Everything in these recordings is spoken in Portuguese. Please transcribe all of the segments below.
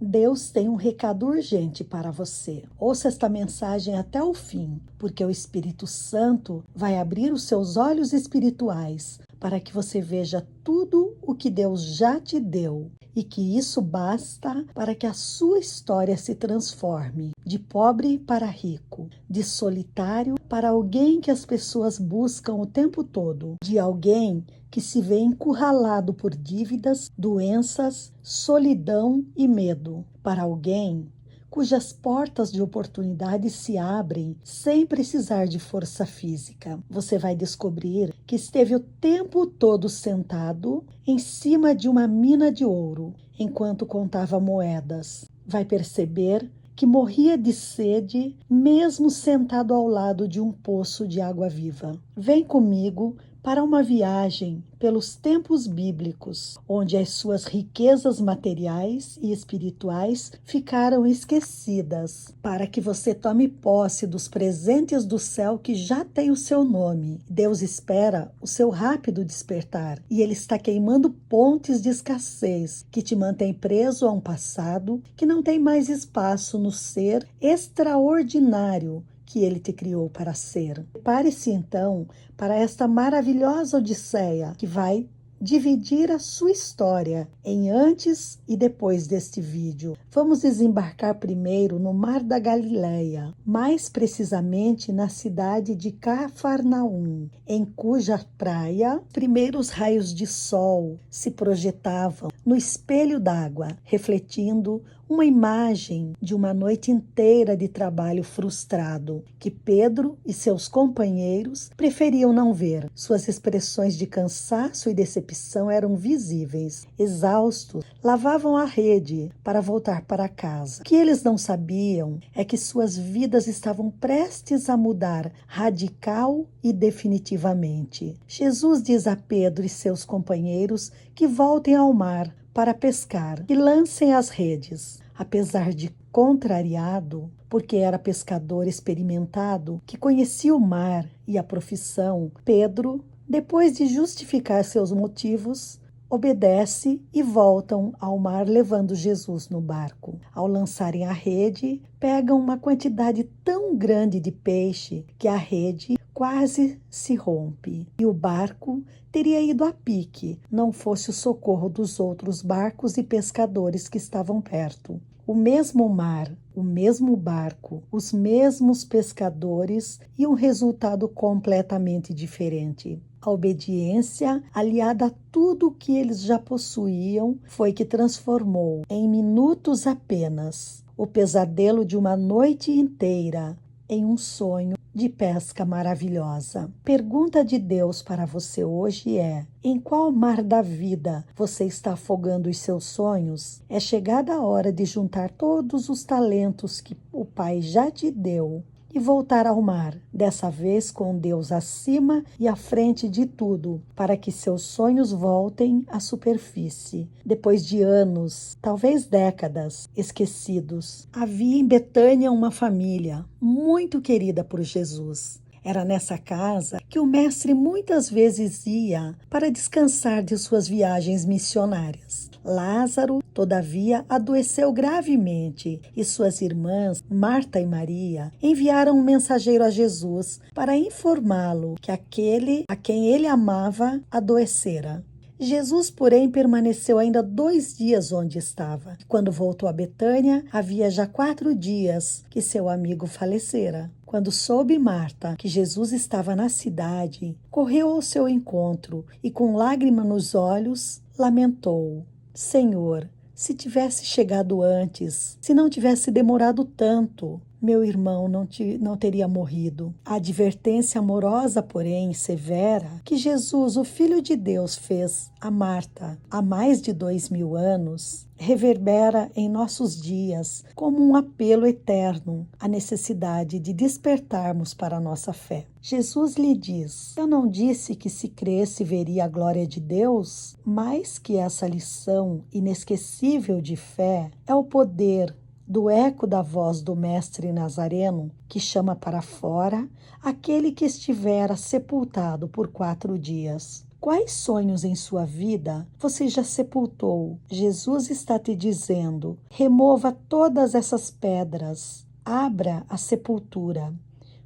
Deus tem um recado urgente para você. Ouça esta mensagem até o fim, porque o Espírito Santo vai abrir os seus olhos espirituais para que você veja tudo o que Deus já te deu e que isso basta para que a sua história se transforme de pobre para rico, de solitário para alguém que as pessoas buscam o tempo todo, de alguém que se vê encurralado por dívidas, doenças, solidão e medo, para alguém cujas portas de oportunidade se abrem sem precisar de força física. Você vai descobrir que esteve o tempo todo sentado em cima de uma mina de ouro, enquanto contava moedas. Vai perceber que morria de sede, mesmo sentado ao lado de um poço de água viva. Vem comigo para uma viagem pelos tempos bíblicos, onde as suas riquezas materiais e espirituais ficaram esquecidas, para que você tome posse dos presentes do céu que já tem o seu nome. Deus espera o seu rápido despertar, e Ele está queimando pontes de escassez que te mantém preso a um passado que não tem mais espaço no ser extraordinário que Ele te criou para ser. Prepare-se então para esta maravilhosa odisseia que vai dividir a sua história em antes e depois deste vídeo. Vamos desembarcar primeiro no Mar da Galileia, mais precisamente na cidade de Cafarnaum, em cuja praia primeiros raios de sol se projetavam no espelho d'água, refletindo uma imagem de uma noite inteira de trabalho frustrado, que Pedro e seus companheiros preferiam não ver. Suas expressões de cansaço e decepção eram visíveis. Exaustos, lavavam a rede para voltar para casa. O que eles não sabiam é que suas vidas estavam prestes a mudar radical e definitivamente. Jesus diz a Pedro e seus companheiros que voltem ao mar para pescar e lancem as redes. Apesar de contrariado, porque era pescador experimentado, que conhecia o mar e a profissão, Pedro, depois de justificar seus motivos, obedece e voltam ao mar levando Jesus no barco. Ao lançarem a rede, pegam uma quantidade tão grande de peixe que a rede quase se rompe e o barco teria ido a pique, não fosse o socorro dos outros barcos e pescadores que estavam perto. O mesmo mar, o mesmo barco, os mesmos pescadores e um resultado completamente diferente. A obediência, aliada a tudo o que eles já possuíam, foi que transformou, em minutos apenas, o pesadelo de uma noite inteira em um sonho de pesca maravilhosa. Pergunta de Deus para você hoje é: em qual mar da vida você está afogando os seus sonhos? É chegada a hora de juntar todos os talentos que o Pai já te deu e voltar ao mar, dessa vez com Deus acima e à frente de tudo, para que seus sonhos voltem à superfície. Depois de anos, talvez décadas, esquecidos, havia em Betânia uma família muito querida por Jesus. Era nessa casa que o mestre muitas vezes ia para descansar de suas viagens missionárias. Lázaro, todavia, adoeceu gravemente e suas irmãs, Marta e Maria, enviaram um mensageiro a Jesus para informá-lo que aquele a quem ele amava adoecera. Jesus, porém, permaneceu ainda 2 dias onde estava. Quando voltou a Betânia, havia já 4 dias que seu amigo falecera. Quando soube Marta que Jesus estava na cidade, correu ao seu encontro e, com lágrima nos olhos, lamentou: Senhor, se tivesse chegado antes, se não tivesse demorado tanto, meu irmão não teria morrido. A advertência amorosa, porém severa, que Jesus, o Filho de Deus, fez a Marta há mais de 2000 anos, reverbera em nossos dias como um apelo eterno à necessidade de despertarmos para a nossa fé. Jesus lhe diz: eu não disse que se cresce veria a glória de Deus? Mais que essa lição inesquecível de fé é o poder do eco da voz do Mestre Nazareno, que chama para fora aquele que estivera sepultado por 4 dias. Quais sonhos em sua vida você já sepultou? Jesus está te dizendo: remova todas essas pedras, abra a sepultura,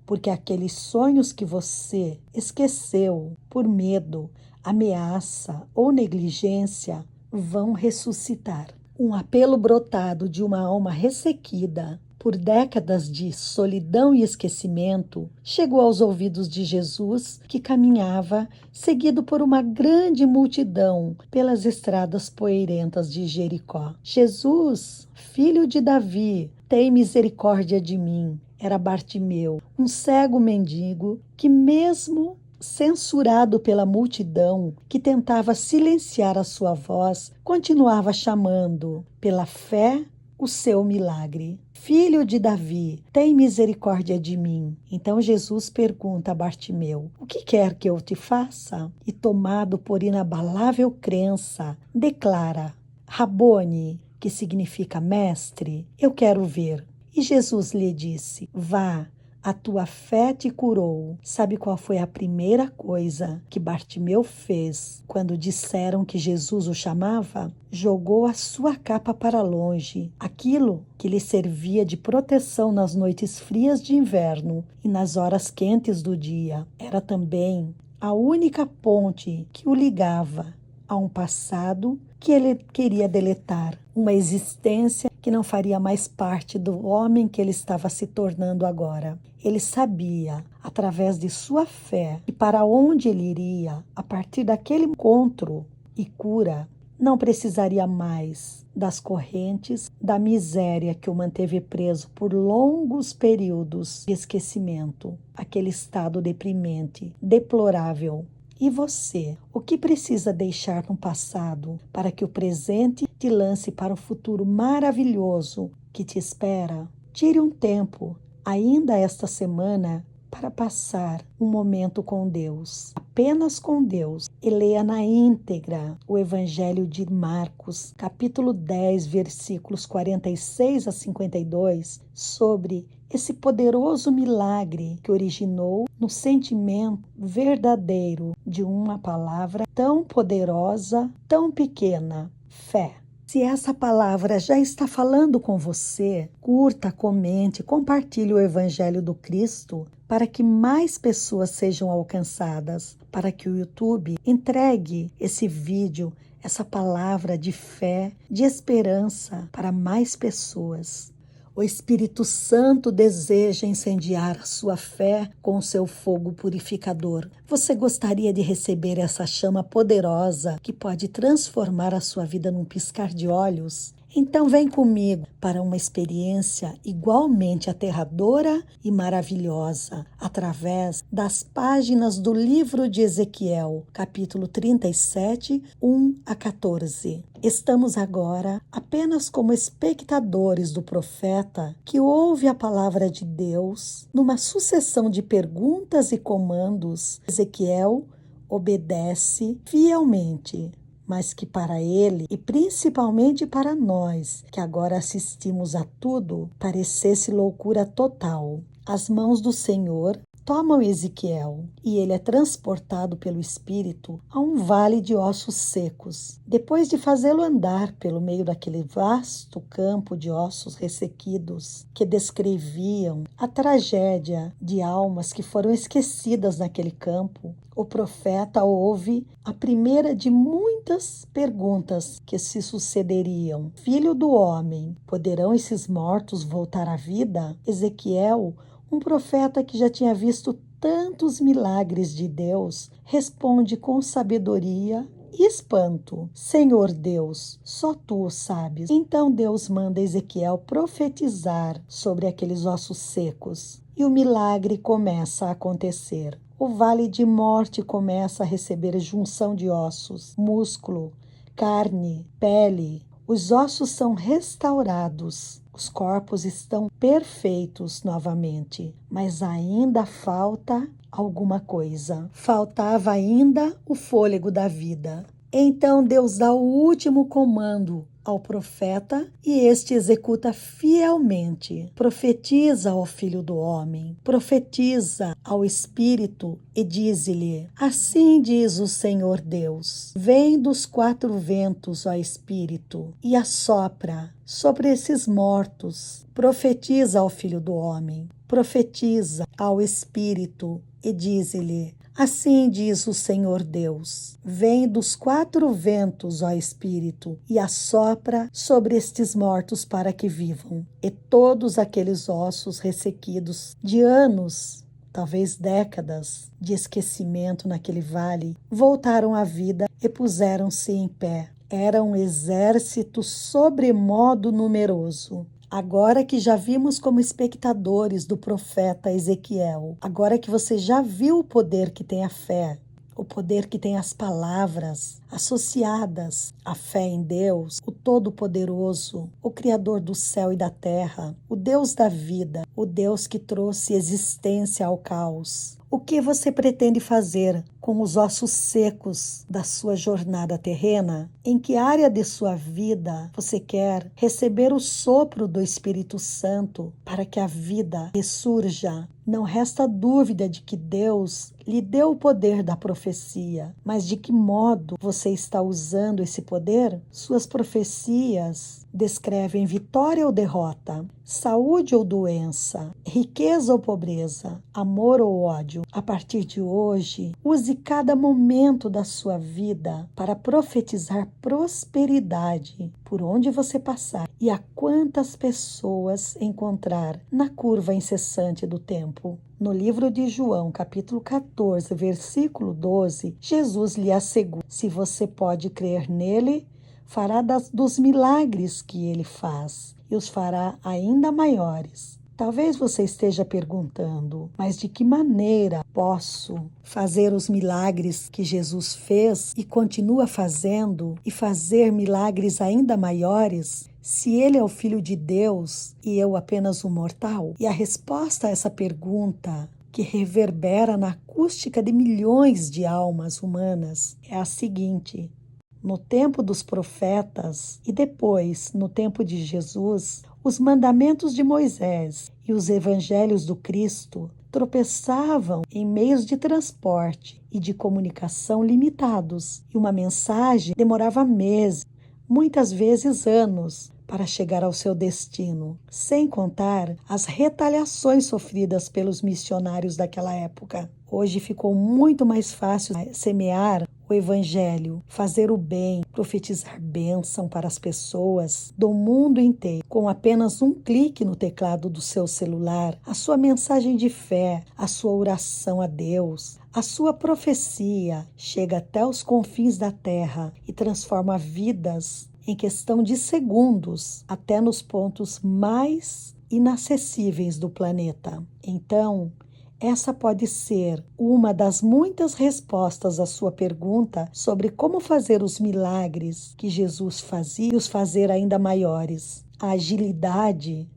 porque aqueles sonhos que você esqueceu por medo, ameaça ou negligência vão ressuscitar. Um apelo brotado de uma alma ressequida por décadas de solidão e esquecimento chegou aos ouvidos de Jesus, que caminhava seguido por uma grande multidão pelas estradas poeirentas de Jericó. Jesus, filho de Davi, tem misericórdia de mim. Era Bartimeu, um cego mendigo que, mesmo censurado pela multidão que tentava silenciar a sua voz, continuava chamando, pela fé, o seu milagre. Filho de Davi, tem misericórdia de mim. Então Jesus pergunta a Bartimeu: o que quer que eu te faça? E tomado por inabalável crença, declara: Rabone, que significa mestre, eu quero ver. E Jesus lhe disse: vá, a tua fé te curou. Sabe qual foi a primeira coisa que Bartimeu fez quando disseram que Jesus o chamava? Jogou a sua capa para longe, aquilo que lhe servia de proteção nas noites frias de inverno e nas horas quentes do dia. Era também a única ponte que o ligava a um passado que ele queria deletar, uma existência que não faria mais parte do homem que ele estava se tornando agora. Ele sabia, através de sua fé, que para onde ele iria, a partir daquele encontro e cura, não precisaria mais das correntes da miséria que o manteve preso por longos períodos de esquecimento, aquele estado deprimente, deplorável. E você, o que precisa deixar no passado para que o presente te lance para o futuro maravilhoso que te espera? Tire um tempo, ainda esta semana, para passar um momento com Deus, apenas com Deus, e leia na íntegra o Evangelho de Marcos, capítulo 10, versículos 46 a 52, sobre esse poderoso milagre que originou no sentimento verdadeiro de uma palavra tão poderosa, tão pequena: fé. Se essa palavra já está falando com você, curta, comente, compartilhe o Evangelho do Cristo para que mais pessoas sejam alcançadas, para que o YouTube entregue esse vídeo, essa palavra de fé, de esperança para mais pessoas. O Espírito Santo deseja incendiar a sua fé com o seu fogo purificador. Você gostaria de receber essa chama poderosa que pode transformar a sua vida num piscar de olhos? Então vem comigo para uma experiência igualmente aterradora e maravilhosa, através das páginas do livro de Ezequiel, capítulo 37, 1 a 14. Estamos agora apenas como espectadores do profeta que ouve a palavra de Deus numa sucessão de perguntas e comandos. Ezequiel obedece fielmente, mas que para ele, e principalmente para nós, que agora assistimos a tudo, parecesse loucura total. As mãos do Senhor tomam Ezequiel e ele é transportado pelo Espírito a um vale de ossos secos. Depois de fazê-lo andar pelo meio daquele vasto campo de ossos ressequidos que descreviam a tragédia de almas que foram esquecidas naquele campo, o profeta ouve a primeira de muitas perguntas que se sucederiam. Filho do homem, poderão esses mortos voltar à vida? Ezequiel, um profeta que já tinha visto tantos milagres de Deus, responde com sabedoria e espanto: Senhor Deus, só tu o sabes. Então Deus manda Ezequiel profetizar sobre aqueles ossos secos e o milagre começa a acontecer. O vale de morte começa a receber junção de ossos, músculo, carne, pele. Os ossos são restaurados. Os corpos estão perfeitos novamente, mas ainda falta alguma coisa. Faltava ainda o fôlego da vida. Então Deus dá o último comando ao profeta e este executa fielmente. Profetiza ao Filho do Homem, profetiza ao Espírito e diz-lhe: assim diz o Senhor Deus: vem dos quatro ventos, ó Espírito, e assopra sobre esses mortos. Profetiza ao Filho do Homem, profetiza ao Espírito e diz-lhe: assim diz o Senhor Deus: vem dos quatro ventos, ó Espírito, e assopra sobre estes mortos para que vivam. E todos aqueles ossos ressequidos de anos, talvez décadas, de esquecimento naquele vale, voltaram à vida e puseram-se em pé. Era um exército sobremodo numeroso. Agora que já vimos como espectadores do profeta Ezequiel, agora que você já viu o poder que tem a fé, o poder que tem as palavras associadas à fé em Deus, o Todo-Poderoso, o Criador do céu e da terra, o Deus da vida, o Deus que trouxe existência ao caos. O que você pretende fazer com os ossos secos da sua jornada terrena? Em que área de sua vida você quer receber o sopro do Espírito Santo para que a vida ressurja? Não resta dúvida de que Deus lhe deu o poder da profecia, mas de que modo você está usando esse poder? Suas profecias descrevem vitória ou derrota, saúde ou doença, riqueza ou pobreza, amor ou ódio. A partir de hoje, use cada momento da sua vida para profetizar prosperidade por onde você passar e a quantas pessoas encontrar na curva incessante do tempo. No livro de João, capítulo 14, versículo 12, Jesus lhe assegura: se você pode crer nele, fará dos milagres que ele faz e os fará ainda maiores. Talvez você esteja perguntando: mas de que maneira posso fazer os milagres que Jesus fez e continua fazendo e fazer milagres ainda maiores, se ele é o Filho de Deus e eu apenas um mortal? E a resposta a essa pergunta, que reverbera na acústica de milhões de almas humanas, é a seguinte: no tempo dos profetas e depois, no tempo de Jesus, os mandamentos de Moisés e os evangelhos do Cristo tropeçavam em meios de transporte e de comunicação limitados, e uma mensagem demorava meses, muitas vezes anos, para chegar ao seu destino, sem contar as retaliações sofridas pelos missionários daquela época. Hoje ficou muito mais fácil semear o evangelho, fazer o bem, profetizar bênção para as pessoas do mundo inteiro. Com apenas um clique no teclado do seu celular, a sua mensagem de fé, a sua oração a Deus, a sua profecia chega até os confins da terra e transforma vidas em questão de segundos, até nos pontos mais inacessíveis do planeta. Então, essa pode ser uma das muitas respostas à sua pergunta sobre como fazer os milagres que Jesus fazia e os fazer ainda maiores. A agilidade,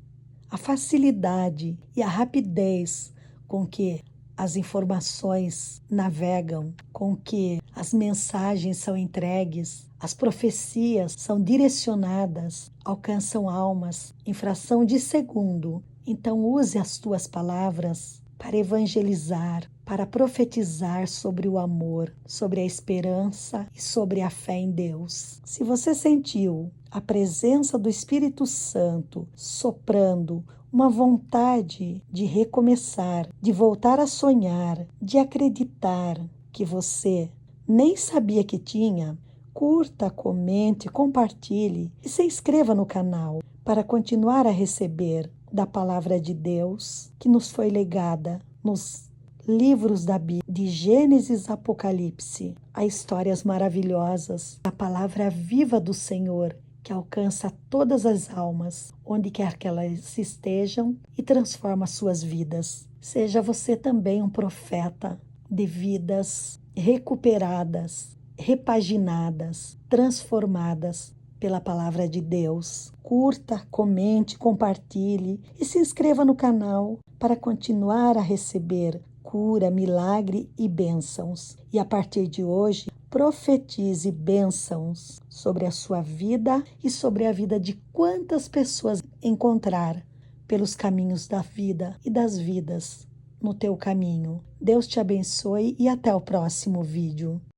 a facilidade e a rapidez com que as informações navegam, com que as mensagens são entregues, as profecias são direcionadas, alcançam almas em fração de segundo. Então use as tuas palavras para evangelizar, para profetizar sobre o amor, sobre a esperança e sobre a fé em Deus. Se você sentiu a presença do Espírito Santo soprando uma vontade de recomeçar, de voltar a sonhar, de acreditar que você nem sabia que tinha, curta, comente, compartilhe e se inscreva no canal para continuar a receber da palavra de Deus que nos foi legada nos livros da Bíblia, de Gênesis a Apocalipse, há histórias maravilhosas, a palavra viva do Senhor que alcança todas as almas, onde quer que elas estejam e transforma suas vidas. Seja você também um profeta de vidas recuperadas, repaginadas, transformadas pela palavra de Deus. Curta, comente, compartilhe e se inscreva no canal para continuar a receber cura, milagre e bênçãos. E a partir de hoje, profetize bênçãos sobre a sua vida e sobre a vida de quantas pessoas encontrar pelos caminhos da vida e das vidas no teu caminho. Deus te abençoe e até o próximo vídeo.